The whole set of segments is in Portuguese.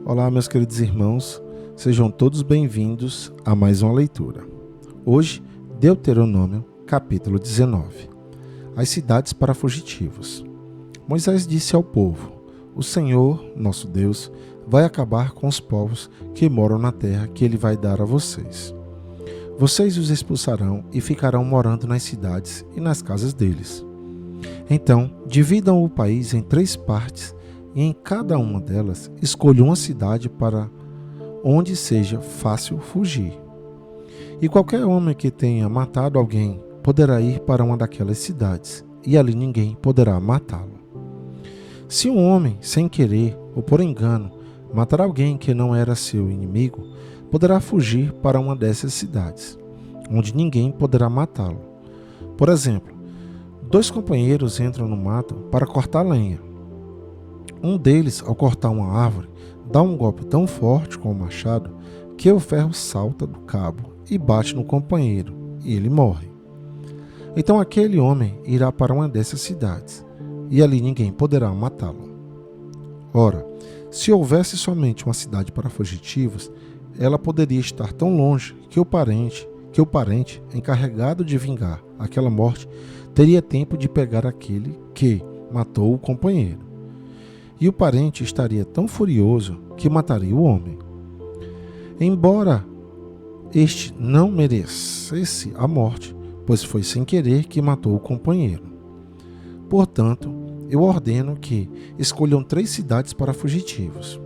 Olá, meus queridos irmãos, sejam todos bem-vindos a mais uma leitura. Hoje, Deuteronômio, capítulo 19. As cidades para fugitivos. Moisés disse ao povo: O Senhor, nosso Deus, vai acabar com os povos que moram na terra que ele vai dar a vocês. Vocês os expulsarão e ficarão morando nas cidades e nas casas deles. Então, dividam o país em 3 partes e em cada uma delas escolha uma cidade para onde seja fácil fugir. E qualquer homem que tenha matado alguém poderá ir para uma daquelas cidades, e ali ninguém poderá matá-lo. Se um homem, sem querer ou por engano, matar alguém que não era seu inimigo, poderá fugir para uma dessas cidades, onde ninguém poderá matá-lo. Por exemplo, 2 companheiros entram no mato para cortar lenha. Um deles, ao cortar uma árvore, dá um golpe tão forte com o machado que o ferro salta do cabo e bate no companheiro, e ele morre. Então aquele homem irá para uma dessas cidades, e ali ninguém poderá matá-lo. Ora, se houvesse somente uma cidade para fugitivos, ela poderia estar tão longe que o parente encarregado de vingar aquela morte teria tempo de pegar aquele que matou o companheiro. E o parente estaria tão furioso que mataria o homem. Embora este não merecesse a morte, pois foi sem querer que matou o companheiro. Portanto, eu ordeno que escolham 3 cidades para fugitivos.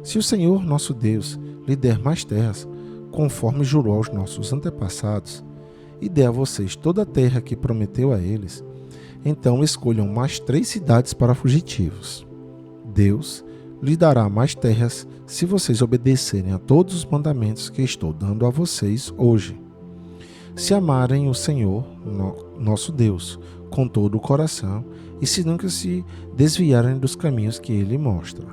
Se o Senhor nosso Deus lhe der mais terras, conforme jurou aos nossos antepassados, e der a vocês toda a terra que prometeu a eles, então escolham mais 3 cidades para fugitivos. Deus lhe dará mais terras se vocês obedecerem a todos os mandamentos que estou dando a vocês hoje. Se amarem o Senhor, nosso Deus, com todo o coração, e se nunca se desviarem dos caminhos que Ele mostra.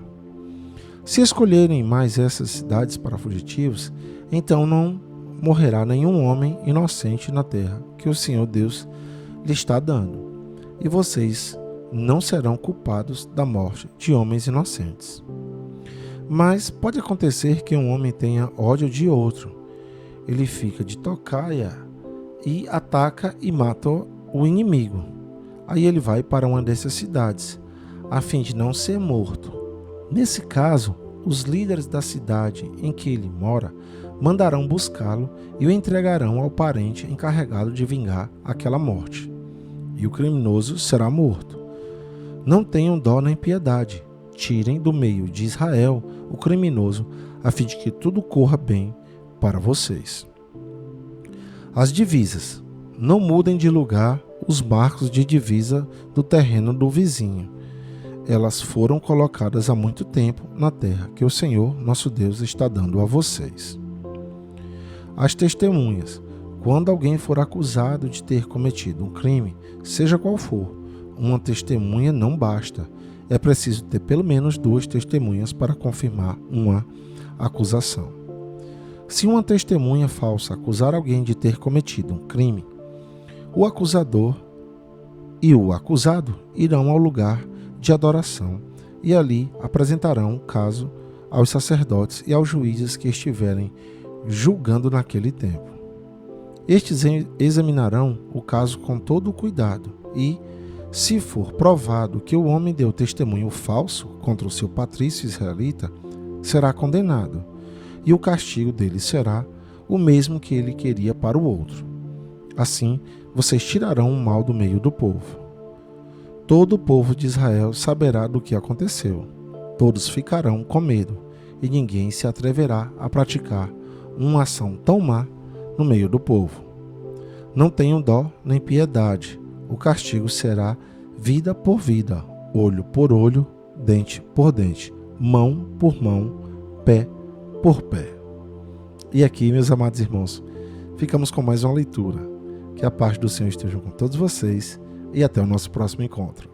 Se escolherem mais essas cidades para fugitivos, então não morrerá nenhum homem inocente na terra que o Senhor Deus lhe está dando, e vocês não serão culpados da morte de homens inocentes. Mas pode acontecer que um homem tenha ódio de outro. Ele fica de tocaia e ataca e mata o inimigo. Aí ele vai para uma dessas cidades, a fim de não ser morto. Nesse caso, os líderes da cidade em que ele mora mandarão buscá-lo e o entregarão ao parente encarregado de vingar aquela morte. E o criminoso será morto. Não tenham dó nem piedade. Tirem do meio de Israel o criminoso, a fim de que tudo corra bem para vocês. As divisas. Não mudem de lugar os marcos de divisa do terreno do vizinho. Elas foram colocadas há muito tempo na terra que o Senhor, nosso Deus, está dando a vocês. As testemunhas. Quando alguém for acusado de ter cometido um crime, seja qual for, uma testemunha não basta. É preciso ter pelo menos 2 testemunhas para confirmar uma acusação. Se uma testemunha falsa acusar alguém de ter cometido um crime, o acusador e o acusado irão ao lugar de adoração e ali apresentarão o caso aos sacerdotes e aos juízes que estiverem julgando naquele tempo. Estes examinarão o caso com todo o cuidado e, se for provado que o homem deu testemunho falso contra o seu patrício israelita, será condenado, e o castigo dele será o mesmo que ele queria para o outro. Assim, vocês tirarão o mal do meio do povo. Todo o povo de Israel saberá do que aconteceu. Todos ficarão com medo, e ninguém se atreverá a praticar uma ação tão má no meio do povo. Não tenham dó nem piedade. O castigo será vida por vida, olho por olho, dente por dente, mão por mão, pé por pé. E aqui, meus amados irmãos, ficamos com mais uma leitura. Que a paz do Senhor esteja com todos vocês e até o nosso próximo encontro.